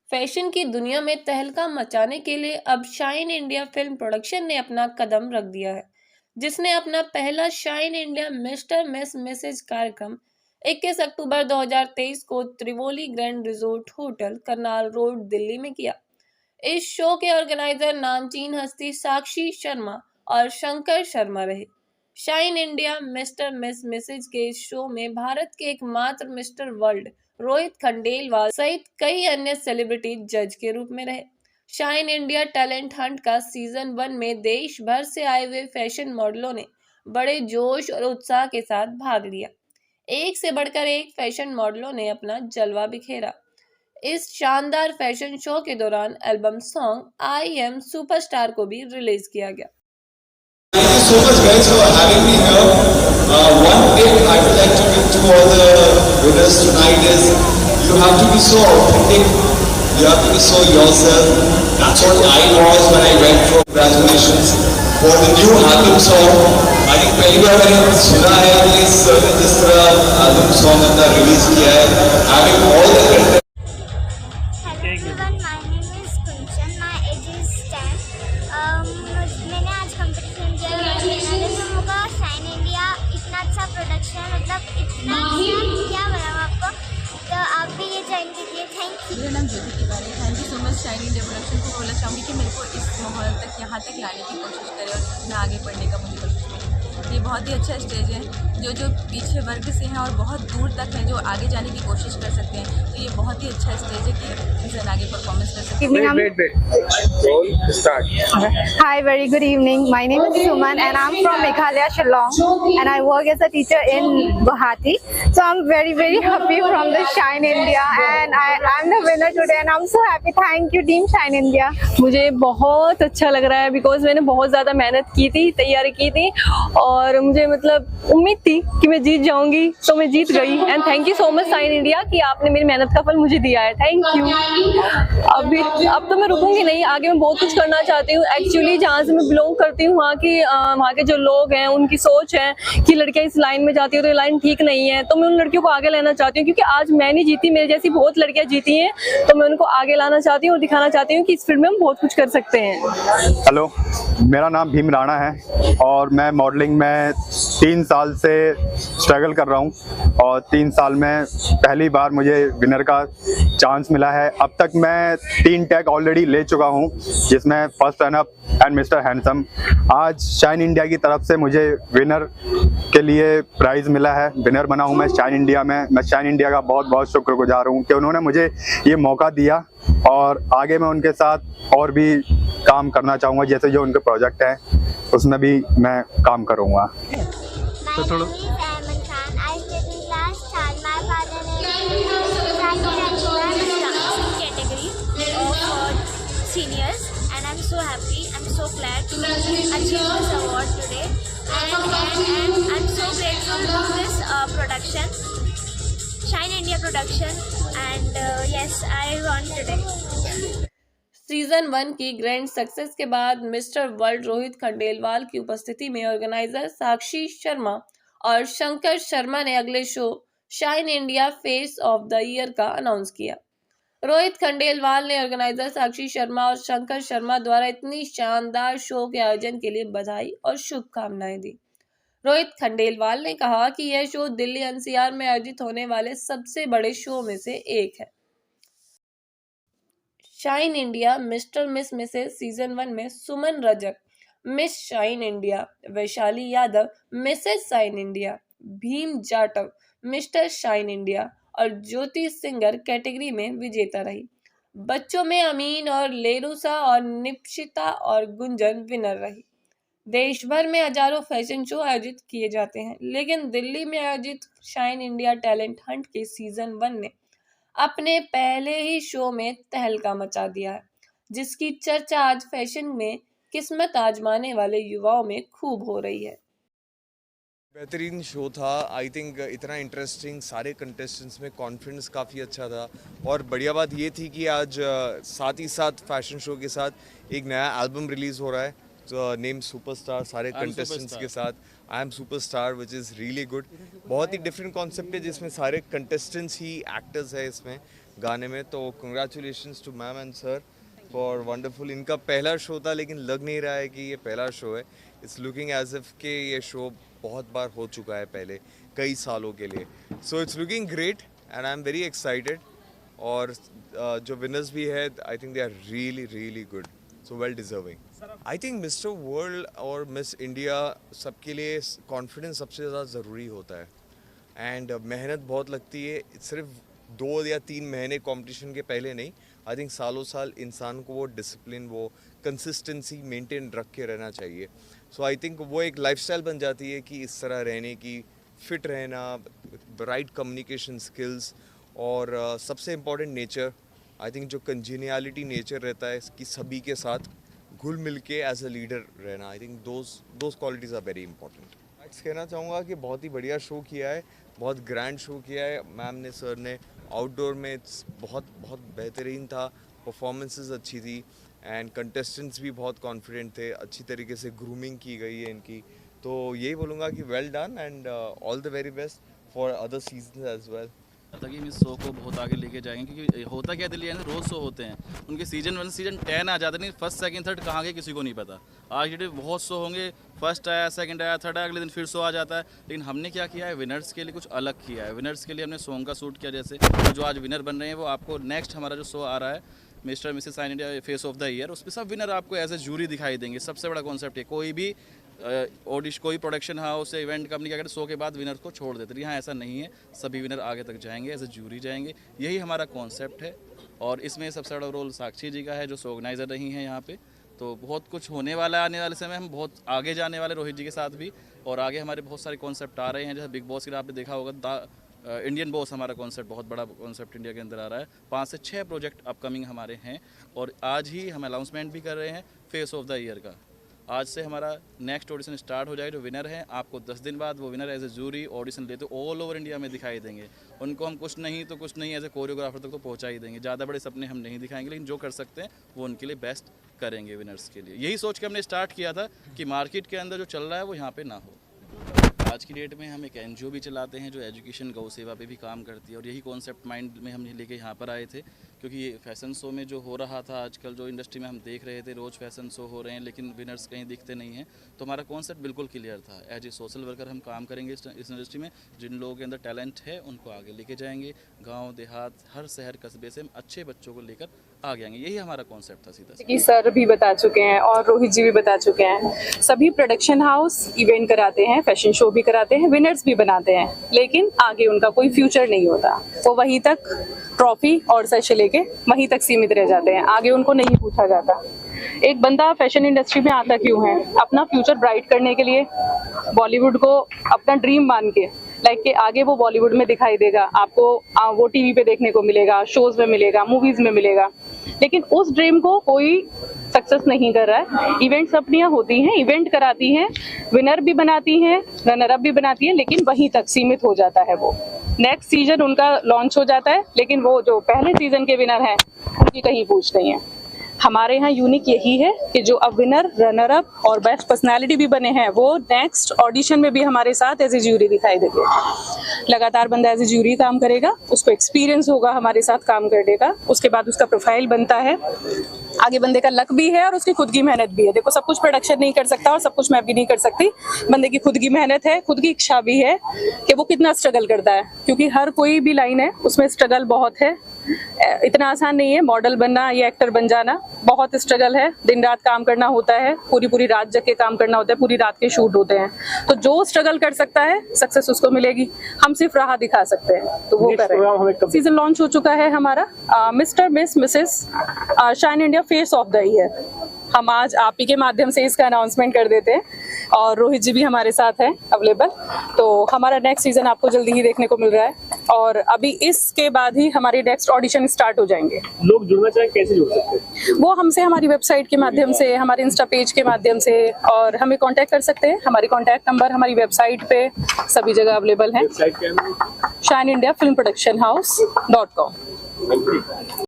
Fashion की दुनिया में तहलका मचाने के लिए अब शाइन इंडिया फिल्म प्रोडक्शन ने अपना कदम रख दिया है, जिसने अपना पहला shine India mister miss Mrs कार्यक्रम 21 अक्टूबर 2023 को Triveni grand resort hotel Karnal road Delhi में किया। इस शो के ऑर्गेनाइजर नामचीन हस्ती साक्षी शर्मा और शंकर शर्मा रहे। Shine India mister miss Mrs के इस शो में भारत के एकमात्र मिस्टर वर्ल्ड रोहित खंडेलवाल सहित कई अन्य सेलिब्रिटी जज के रूप में रहे। शाइन इंडिया टैलेंट हंट का सीजन 1 में देश भर से आए हुए फैशन मॉडलों ने बड़े जोश और उत्साह के साथ भाग लिया। एक से बढ़कर एक फैशन मॉडलों ने अपना जलवा बिखेरा। इस शानदार फैशन शो के दौरान album song I am superstar को भी रिलीज किया गया। Thank you so much guys for having me here. One tip I would like to give to all the winners tonight is you have to be so authentic. You have to be so yourself. That's what I was when I went for congratulations for the new album song. I think पहली बार मैंने सुना है कि जिस तरह album song अपना release किया है, having all the content. Hello everyone, my name is Kunjan. My age is 10. मैंने आज कंपटीशन किया मैंने होगा शाइन इंडिया इतना अच्छा प्रोडक्शन मतलब इतना अच्छा क्या बताऊँ आपको, तो आप भी ये ज्वाइन कीजिए। Thank you. मेरा नाम Jyoti Tiwari. Thank you so much shine India production को बोलना चाहूँगी कि मेरे को इस माहौल तक यहाँ तक लाने की कोशिश करे और इसमें आगे बढ़ने का मुझे कोशिश करें। ये बहुत ही अच्छा स्टेज है, जो पीछे वर्ग से हैं और बहुत दूर तक हैं जो आगे जाने की कोशिश कर सकते हैं, तो ये बहुत ही अच्छा स्टेज है कि इंसान आगे परफॉर्मेंस कर सकते हैं। Hi, very good evening. My name is Suman and I'm from Meghalaya, Shillong, and I work as a teacher in Guwahati. So I'm very happy from the Shine India and I'm the winner today and I'm so happy. Thank you Team Shine India. मुझे बहुत अच्छा लग रहा है because मैंने बहुत ज़्यादा मेहनत की थी, तैयारी की थी और मुझे मतलब उम्मीद थी कि मैं जीत जाऊंगी, तो मैं जीत गई। And thank you so much shine India कि आपने मेरी मेहनत का फल मुझे दिया है। Thank you. अब तो मैं रुकूंगी नहीं, आगे मैं बहुत कुछ करना चाहती हूँ। एक्चुअली जहाँ से मैं बिलोंग करती हूँ वहाँ के जो लोग हैं उनकी सोच है कि लड़कियाँ इस लाइन में जाती है तो ये लाइन ठीक नहीं है, तो मैं उन लड़कियों को आगे लेना चाहती हूँ क्योंकि आज मैं नहीं जीती, मेरे जैसी बहुत लड़कियाँ जीती हैं, तो मैं उनको आगे लाना चाहती हूँ और दिखाना चाहती हूँ कि इस फील्ड में हम बहुत कुछ कर सकते हैं। हेलो, मेरा नाम भीम राणा है और मैं मॉडलिंग में 3 साल से स्ट्रगल कर रहा हूँ और 3 साल में पहली बार मुझे विनर का चांस मिला है। अब तक मैं 3 टैग ऑलरेडी ले चुका हूँ, जिसमें first run up and mister handsome. आज शाइन इंडिया की तरफ से मुझे विनर के लिए प्राइज़ मिला है, विनर बना हूँ मैं शाइन इंडिया में। मैं शाइन इंडिया का बहुत बहुत शुक्रगुजार हूँ कि उन्होंने मुझे ये मौका दिया और आगे मैं उनके साथ और भी काम करना चाहूँगा, जैसे जो उनके प्रोजेक्ट हैं उसमें भी मैं काम करूँगा। Seniors, and I'm so happy. I'm so glad to achieve this award today, and I'm so grateful to this production, Shine India production, and yes, I won today. Season 1 की ग्रैंड सक्सेस के बाद mister world Rohit Khandelwal की उपस्थिति में organiser साक्षी शर्मा और शंकर शर्मा ने अगले show shine India face of the year का अनाउंस किया। रोहित खंडेलवाल ने ऑर्गेनाइजर साक्षी शर्मा और शंकर शर्मा द्वारा इतनी शानदार शो के आयोजन के लिए बधाई और शुभकामनाएं दी। रोहित खंडेलवाल ने कहा कि यह शो दिल्ली एनसीआर में आयोजित होने वाले सबसे बड़े शो में से एक है। Shine India mister miss Mrs season 1 में Suman Rajak miss shine India, Vaishali Yadav Mrs shine India, Bhim Jatav mister shine India और ज्योति सिंगर कैटेगरी में विजेता रही। बच्चों में अमीन और लेरूसा और निप्शिता और गुंजन विनर रही। देश भर में हजारों फैशन शो आयोजित किए जाते हैं, लेकिन दिल्ली में आयोजित शाइन इंडिया टैलेंट हंट के सीजन 1 ने अपने पहले ही शो में तहलका मचा दिया है, जिसकी चर्चा आज फैशन में किस्मत आजमाने वाले युवाओं में खूब हो रही है। बेहतरीन शो था। आई थिंक इतना इंटरेस्टिंग, सारे कंटेस्टेंट्स में कॉन्फिडेंस काफ़ी अच्छा था और बढ़िया बात ये थी कि आज साथ ही साथ फैशन शो के साथ एक नया एल्बम रिलीज़ हो रहा है, नेम सुपरस्टार, सारे कंटेस्टेंट्स के साथ I am superstar which is really good. बहुत ही डिफरेंट कॉन्सेप्ट है जिसमें सारे कंटेस्टेंट्स ही एक्टर्स है इसमें गाने में। तो congratulations to ma'am and sir for wonderful. इनका पहला शो था लेकिन लग नहीं रहा है कि ये पहला शो है। इट्स लुकिंग एज इफ के ये शो बहुत बार हो चुका है पहले कई सालों के लिए। So it's looking great and I am very excited. और जो विनर्स भी है I think they are really really good, so well deserving. I think Mr World और मिस इंडिया सबके लिए कॉन्फिडेंस सबसे ज़्यादा ज़रूरी होता है एंड मेहनत बहुत लगती है। सिर्फ 2 या 3 महीने कंपटीशन के पहले नहीं, आई थिंक सालों साल इंसान को वो डिसिप्लिन, वो कंसिस्टेंसी मेंटेन रख के रहना चाहिए। सो आई थिंक वो एक लाइफस्टाइल बन जाती है कि इस तरह रहने की, फिट रहना, राइट कम्युनिकेशन स्किल्स और सबसे इम्पॉर्टेंट नेचर। आई थिंक जो कंजीनियलिटी नेचर रहता है कि सभी के साथ घुल मिल के एज अ लीडर रहना, I think those qualities are very important. कहना चाहूँगा कि बहुत ही बढ़िया शो किया है, बहुत ग्रैंड शो किया है मैम ने, सर ने। आउटडोर में बहुत बहुत बेहतरीन था, परफॉर्मेंसेस अच्छी थी एंड कंटेस्टेंट्स भी बहुत कॉन्फिडेंट थे। अच्छी तरीके से ग्रूमिंग की गई है इनकी। तो यही बोलूँगा कि well done and all the very best for other season as well. ताकि हम इस शो को बहुत आगे लेके जाएंगे, क्योंकि होता क्या दिल्ली में रोज़ शो होते हैं, उनके सीजन 1 सीजन 10 आ जाते नहीं, फर्स्ट सेकंड थर्ड कहाँ के किसी को नहीं पता। आज के बहुत शो होंगे, फर्स्ट आया, सेकंड आया, थर्ड आया, अगले दिन फिर शो आ जाता है। लेकिन हमने क्या किया है, विनर्स के लिए कुछ अलग किया है। विनर्स के लिए हमने सॉन्ग का शूट किया, जैसे जो आज विनर बन रहे हैं वो आपको नेक्स्ट हमारा जो शो आ रहा है Mr Mrs shine India face of the year, उसमें सब विनर आपको एज ए जूरी दिखाई देंगे। सबसे बड़ा कॉन्सेप्ट है, कोई भी कोई प्रोडक्शन हाउस या इवेंट कंपनी क्या करते शो के बाद विनर को छोड़ देते, यहाँ ऐसा नहीं है, सभी विनर आगे तक जाएंगे, एज ए जूरी जाएंगे। यही हमारा कॉन्सेप्ट है और इसमें सबसे बड़ा रोल साक्षी जी का है जो शो ऑर्गेनाइजर रही हैं यहाँ पे। तो बहुत कुछ होने वाला है आने वाले समय, हम बहुत आगे जाने वाले रोहित जी के साथ भी, और आगे हमारे बहुत सारे कॉन्सेप्ट आ रहे हैं। जैसे बिग बॉस के आपने देखा होगा, इंडियन बॉस हमारा कॉन्सेप्ट बहुत बड़ा कॉन्सेप्ट इंडिया के अंदर आ रहा है। 5 से 6 प्रोजेक्ट अपकमिंग हमारे हैं और आज ही हम अनाउंसमेंट भी कर रहे हैं फेस ऑफ द ईयर का। आज से हमारा नेक्स्ट ऑडिशन स्टार्ट हो जाएगा। जो विनर हैं आपको 10 दिन बाद वो winner as a jury audition लेते ऑल ओवर इंडिया में दिखाई देंगे। उनको हम कुछ नहीं तो कुछ नहीं एज ए कोरियोग्राफर तक तो पहुंचा ही देंगे। ज़्यादा बड़े सपने हम नहीं दिखाएंगे, लेकिन जो कर सकते हैं वो उनके लिए बेस्ट करेंगे विनर्स के लिए। यही सोच के हमने स्टार्ट किया था कि मार्केट के अंदर जो चल रहा है वो यहाँ पर ना हो। आज की डेट में हम एक NGO भी चलाते हैं जो एजुकेशन गौ सेवा पे भी काम करती है, और यही कॉन्सेप्ट माइंड में हम लेके यहाँ पर आए थे। क्योंकि ये फैशन शो में जो हो रहा था आजकल, जो इंडस्ट्री में हम देख रहे थे रोज़ फैशन शो हो रहे हैं लेकिन विनर्स कहीं दिखते नहीं हैं, तो हमारा कॉन्सेप्ट बिल्कुल क्लियर था। एज ए सोशल वर्कर हम काम करेंगे इस इंडस्ट्री में। जिन लोगों के अंदर टैलेंट है उनको आगे लेके जाएंगे, गाँव देहात हर शहर कस्बे से हम अच्छे बच्चों को लेकर आगे आएंगे। यही हमारा कॉन्सेप्ट था सीधा कि सर भी बता चुके हैं और रोहित जी भी बता चुके हैं, सभी प्रोडक्शन हाउस इवेंट कराते हैं, फैशन शो भी कराते हैं, विनर्स भी बनाते हैं, लेकिन आगे उनका कोई फ्यूचर नहीं होता। वो वहीं तक ट्रॉफी और सैशे लेके वहीं तक सीमित रह जाते हैं, आगे उनको नहीं पूछा जाता। एक बंदा फैशन इंडस्ट्री में आता क्यों है? अपना फ्यूचर ब्राइट करने के लिए, बॉलीवुड को अपना ड्रीम मान के, लाइक कि आगे वो बॉलीवुड में दिखाई देगा, आपको वो टीवी पे देखने को मिलेगा, शोज में मिलेगा, मूवीज में मिलेगा। लेकिन उस ड्रीम को कोई सक्सेस नहीं कर रहा है। इवेंट्स अपनी होती हैं, इवेंट कराती हैं, विनर भी बनाती हैं, रनर अप भी बनाती हैं, लेकिन वहीं तक सीमित हो जाता है। वो नेक्स्ट सीजन उनका लॉन्च हो जाता है, लेकिन वो जो पहले सीजन के विनर हैं उनकी कहीं पूछ नहीं है। हमारे यहाँ यूनिक यही है कि जो अब विनर, रनर अप और बेस्ट पर्सनालिटी भी बने हैं वो नेक्स्ट ऑडिशन में भी हमारे साथ एज ए ज्यूरी दिखाई देंगे। लगातार बंदा एज ए ज्यूरी काम करेगा, उसको एक्सपीरियंस होगा हमारे साथ काम करने का, उसके बाद उसका प्रोफाइल बनता है। आगे बंदे का लक भी है और उसकी खुद की मेहनत भी है। देखो, सब कुछ प्रोडक्शन नहीं कर सकता और सब कुछ मैं भी नहीं कर सकती। बंदे की खुद की मेहनत है, खुद की इच्छा भी है कि वो कितना स्ट्रगल करता है, क्योंकि हर कोई भी लाइन है उसमें स्ट्रगल बहुत है। इतना आसान नहीं है मॉडल बनना या एक्टर बन जाना, बहुत स्ट्रगल है। दिन रात काम करना होता है, पूरी रात जग के काम करना होता है, पूरी रात के शूट होते हैं। तो जो स्ट्रगल कर सकता है सक्सेस उसको मिलेगी। हम सिर्फ राह दिखा सकते हैं, तो वो करें। सीजन लॉन्च हो चुका है हमारा mister miss Mrs shine India face of the year. हम आज आप ही के माध्यम से इसका अनाउंसमेंट कर देते हैं और रोहित जी भी हमारे साथ हैं अवेलेबल। तो हमारा नेक्स्ट सीजन आपको जल्दी ही देखने को मिल रहा है और अभी इसके बाद ही हमारी नेक्स्ट ऑडिशन स्टार्ट हो जाएंगे। लोग जुड़ना चाहें कैसे जुड़ सकते हैं? वो हमसे हमारी वेबसाइट के माध्यम से, हमारे इंस्टा पेज के माध्यम से, और हमें कांटेक्ट कर सकते हैं। हमारी कांटेक्ट नंबर हमारी वेबसाइट पे सभी जगह अवेलेबल है। वेबसाइट क्या है? Shine India film production house .com।